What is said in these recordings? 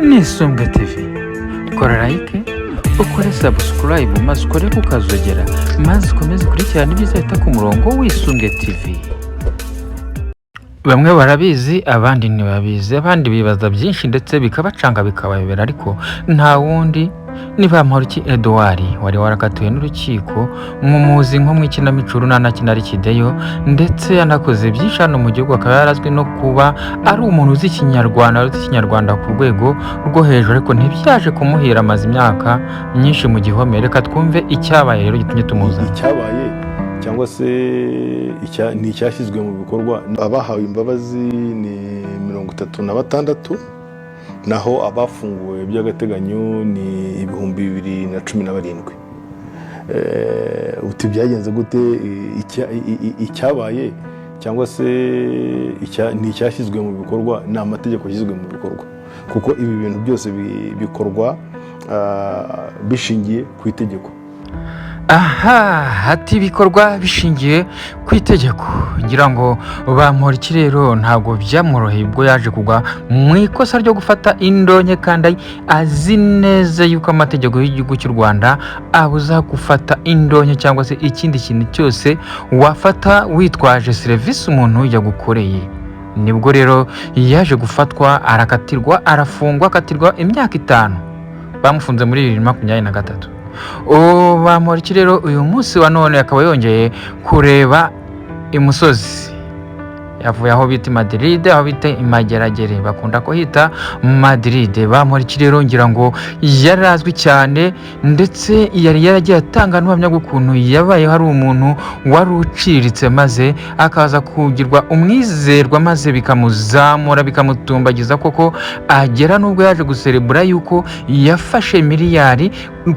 n'Isumbwe TV. Kora like, ukore subscribe maze ukore kukazogera maze ukomeze kurikirana ibizahita ku murongo w'Isumbwe TV. Bamwe barabizi abandi ntibabizi, abandi bibaza byinshi ndetse bikabacanga bikabayobera, ariko nta wundi ni Bamporiki Edouard wari warakatiwe n'urukiko muzi nko mu ikinamico runana kinari kideyo, ndetse yanakoze byinshi hano mu gihugu, akaba yarazwi no kuba ari umuntu uzi ikinyarwanda ku rwego rwo hejuru, ariko ntibyaje kumuhira amaze imyaka myinshi mu gihome. Reka twumve icyabaye rero gitumye tumuza. Icyabaye cyangwa se ni icyashyizwe mu bikorwa. Abahawe imbabazi ni 36, naho abafunguwe by'agateganyo ni 2017. Uti byagenze gute? Icyabaye cyangwa se ni icyashyizwe mu bikorwa, ni amategeko yashyizwe mu bikorwa, kuko ibi bintu byose bikorwa bishingiye ku itegeko. Aha, hati bikorwa bishingiye ku itegeko. Ngira ngo Bamporiki rero ntabwo byamworoheye ubwo yaje kugwa mu ikosa ryo gufata indonke, kandi azi neza yuko amategeko y'igihugu cy'u Rwanda abuza gufata indonke cyangwa se ikindi kintu cyose wafata witwaje serivisi umuntu yagukoreye. Nibwo rero yaje gufatwa, arakatirwa, arafungwa, akatirwa imyaka 5. Bamufunze muri 2023. Bamporiki rero uyu munsi wa none akaba yongeye kureba imusozi. Yavuye aho bita Madrid, aho bita Imageragere, bakunda ko hita Madrid. Bamporiki rero ngira ngo yarazwi cyane, ndetse yari yaragiye atanga n'ubuhamya bw'ukuntu yabaye hari umuntu wari uciriritse, maze akaza kugirwa umwizerwa, maze bikamuzamura bikamutumbagiza, koko agera n'ubwo yaje guserebura yuko yafashe miliyari.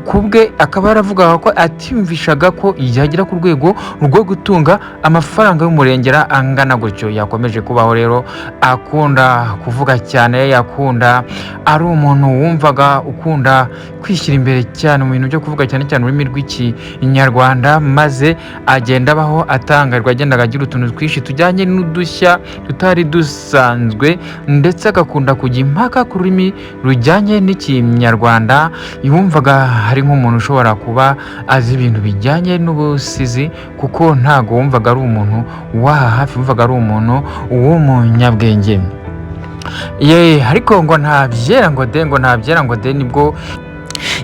Kubwe akaba yaravugaga ko atimvishaga ko yagera ku rwego rwo gutunga amafaranga y'umurengera angana gutyo. Yakomeje kubaho rero akunda kuvuga cyane, yakunda ari umuntu wumvaga ukunda kwishyira imbere cyane mu bintu byo kuvuga cyane cyane ururimi rw'ikinyarwanda, maze agenda abaho atangarwa, agendaga agira utuntu twinshi tujyanye n'udushya tutari dusanzwe, ndetse agakunda kujya impaka ku rurimi rujyanye n'ikinyarwanda. Yumvaga hari nk'umuntu ushobora kuba azi ibintu bijyanye n'ubusizi, kuko ntago wumvaga ari umuntu waha hafi, wumvaga ari umuntu w'umunyabwenge. Ariko ngo ntabyera ngo de, nibwo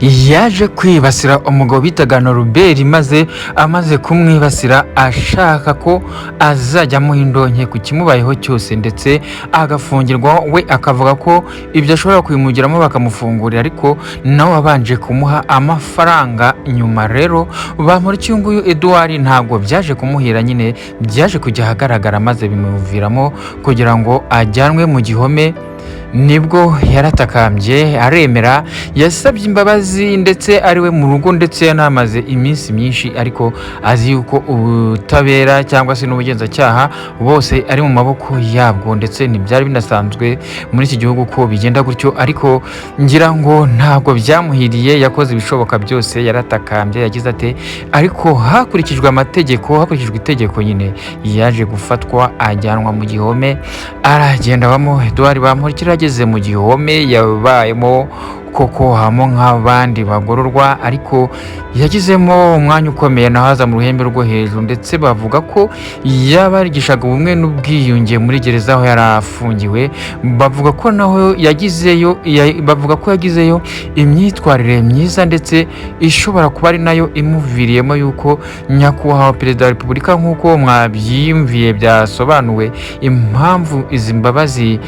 yaje kwibasira umugabo bitaga Norbert, maze amaze kumwibasira ashaka ko azajya mu indonke ku kimubayeho cyose, ndetse agafungirwa. We akavuga ko ibyo ashobora kwimugiramo bakamufungurira, ariko nawe abanje kumuha amafaranga. Nyuma rero Bamporiki nguyu Edouard ntabwo byaje kumuhira, nyine byaje kujya ahagaragara, maze bimuviramo kugira ngo ajyanwe mu gihome. Nibwo yaratakambye aremera, yasabye imbabazi, ndetse ariwe mu rugo, ndetse yanamaze iminsi myinshi, ariko azi yuko ubutabera cyangwa se n'ubugenzacyaha bose ari mu maboko yabwo, ndetse ntibyari binasanzwe muri iki gihugu ko bigenda gutyo. Ariko ngira ngo ntabwo byamuhiriye, yakoze ibishoboka byose, yaratakambye, yagize ati ariko hakurikijwe amategeko, hakurikijwe itegeko, nyine yaje gufatwa, ajyanwa mu gihome, aragenda bamo. Edouard Bamporiki ageze mu gihome yabayemo koko hamo nk'abandi bagororwa, ariko yagizemo umwanya ukomeye, naho aza mu ruhembe rwo hejuru, ndetse bavuga ko yabarigishaga ubumwe n'ubwiyunge muri gereza aho yarafungiwe. Bavuga ko naho yagizeyo imyitwarire myiza, ndetse ishobora kuba ari nayo imuviriyemo yuko nyakubahwa Perezida wa Repubulika, nk'uko mwabyiyumviye byasobanuwe, impamvu izi mbabazi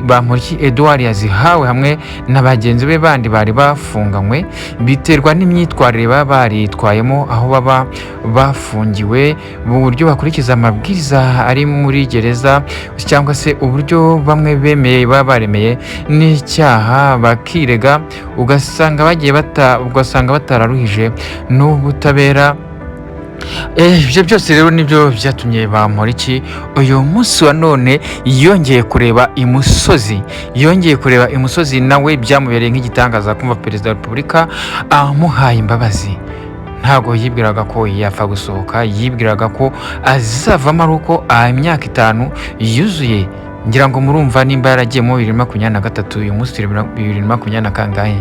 Bamporiki Edouard yazihawe hamwe na bagenzi be bandi bari bafunganywe, biterwa n'imyitwarire baba baritwayemo aho baba bafungiwe, mu buryo bakurikiza amabwiriza ari muri gereza, cyangwa se uburyo bamwe bemeye baba baremeye n'icyaha bakirega, ugasanga batararuhije n'ubutabera. Ibyo byose rero nibyo byatumye Bamporiki uyu munsi wa none yongeye kureba imusozi, nawe byamubereye nk'igitangaza kumva Perezida wa Repubulika amuhaye imbabazi. Ntago yibwiraga ko yapfa gusohoka, yibwiraga ko azavamo ari uko imyaka 5 yuzuye ngira ngo murumva nimba yaragiye mu 2023 uyu munsi 2020 kangahe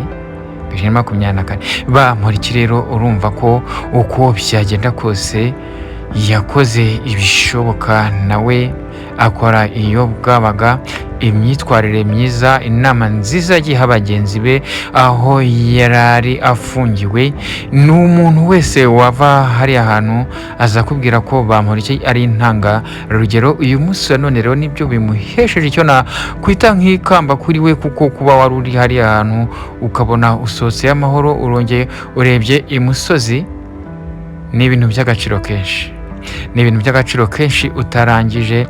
2024 Bamporiki rero urumva ko uko byagenda kose yakoze ibishoboka nawe akora iyo bwabaga imyitwarire myiza, inama nziza yagiye abagenzi be aho yarari afungiwe. N'umuntu wese wava hari ahantu aza kubwira ko Bamporiki ari intanga rugero. Uyu munsi none rero nibyo bimuhesheje icyo na kwita nk'ikamba kuri we, kuko kuba wari uri hari ahantu ukabona usohotse amahoro urongeye urebye imusozi ni ibintu by'agaciro kenshi, ni ibintu by'agaciro kenshi utarangije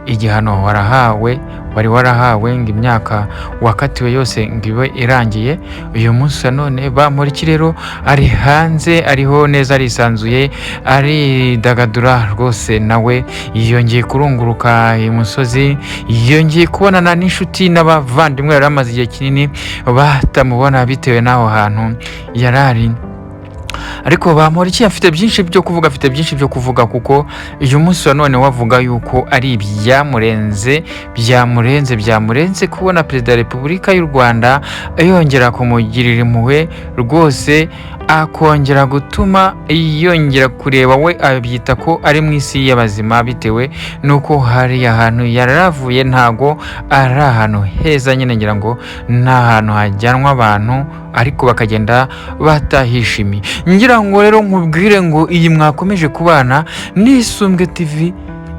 igihano wari warahawe ngo imyaka wakatiwe yose ngo ibe irangiye. Uyu munsi none Bamporiki rero ari hanze, ariho neza, arisanzuye, aridagadura rwose. Nawe yongeye kurunguruka imusozi, yongeye kubonana n'inshuti n'abavandimwe yari amaze igihe kinini batamubona bitewe n'aho hantu yarari. Ariko Bamporiki afite byinshi byo kuvuga, kuko uyu munsi none wavuga yuko ari byamurenze kubona Perezida wa Repubulika y'u Rwanda yongera kumugirira impuhwe rwose, akongera gutuma yongera kureba we abyita ko ari mu isi y'abazima, bitewe nuko hari ahantu yaravuye ntago ari ahantu heza. Nyine ngira ngo nta hantu hajyanwa abantu ariko bakagenda batahishimiye. Ngira ngo rero nkubwire ngo iyi mwakomeje kubana n'Isumbwe TV,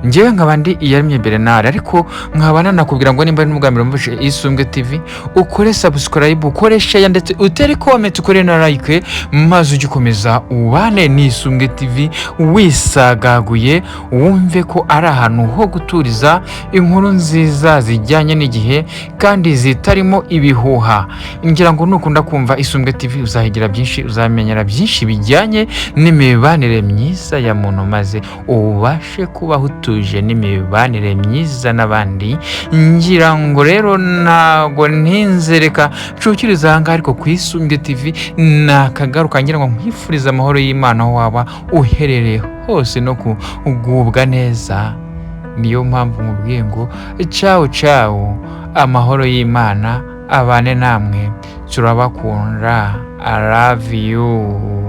njyewe nkaba ndi Iyaremye Bernard, ariko nkabana nakubwira ngo nimba n'umugambi mubishe Isumbwe TV ukore subscribe, ukore share, ndetse utere comment, ukore na like, maze ugikomeza ubane n'Isumbwe TV wisagaguye, wumve ko ari ahantu ho guturiza inkuru nziza zijyanye n'igihe kandi zitarimo ibihuha. Ngira ngo nukunda kumva Isumbwe TV uzahigira byinshi, uzamenyera byinshi bijyanye n'imibanire myiza ya muntu, maze ubashe kubaho n'imibanire myiza n'abandi. Ngira ngo rero ntago ntinze, reka nshukiriza ahangaha ariko ku Isumbwe TV nakagaruka, ngira ngo nkwifuriza amahoro y'Imana aho waba uherereye hose no kugubwa neza. Niyo mpamvu mubwiye ngo ciao, amahoro y'Imana abane namwe, turabakunda, I love you.